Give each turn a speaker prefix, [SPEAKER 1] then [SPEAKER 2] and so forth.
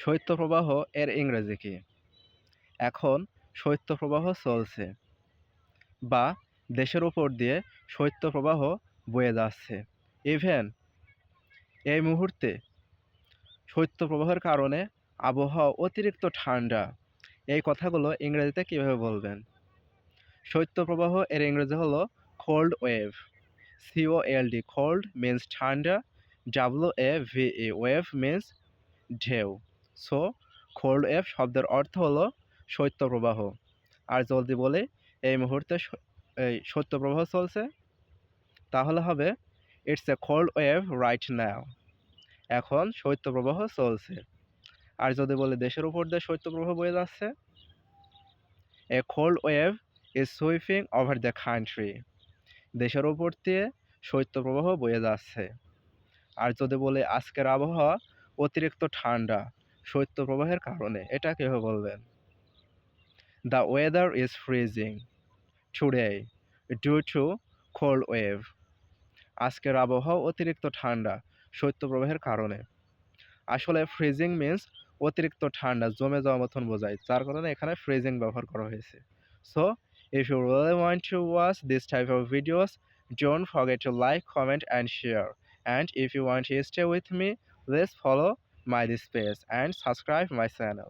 [SPEAKER 1] শৈত্যপ্রবাহ এর ইংরেজি কি? এখন শৈত্যপ্রবাহ চলছে বা দেশের উপর দিয়ে শৈত্যপ্রবাহ বয়ে যাচ্ছে। ইভেন এই মুহূর্তে শৈত্যপ্রবাহের কারণে আবহাওয়া অতিরিক্ত ঠান্ডা। এই কথাগুলো ইংরেজিতে কীভাবে বলবেন? শৈত্যপ্রবাহ এর ইংরেজি হলো cold wave. COLD cold means ঠান্ডা, WAVE ওয়েভ মিন্স ঢেউ। সো কোল্ড ওয়েভ শব্দের অর্থ হলো শৈত্যপ্রবাহ। আর যদি বলি এই মুহূর্তে এই শৈত্যপ্রবাহ চলছে, তাহলে হবে it's a cold wave right now. এখন শৈত্যপ্রবাহ চলছে। আর যদি বলি দেশের উপর দিয়ে শৈত্যপ্রবাহ বয়ে যাচ্ছে, a cold wave is sweeping over the country. দেশের উপর দিয়ে শৈত্যপ্রবাহ বয়ে যাচ্ছে। আর যদি বলি আজকের আবহাওয়া অতিরিক্ত ঠান্ডা শৈত্যপ্রবাহের কারণে, এটা কীভাবে বলবেন? The weather is freezing today due to cold wave. আজকের আবহাওয়া অতিরিক্ত ঠান্ডা শৈত্যপ্রবাহের কারণে। আসলে ফ্রিজিং মিন্স অতিরিক্ত ঠান্ডা জমে যাওয়া মতন বোঝায়, যার কারণে এখানে ফ্রিজিং ব্যবহার করা হয়েছে। So if you really want to watch this type of videos, don't forget to like, comment and share. And if you want to stay with me, please follow my this page and subscribe my channel.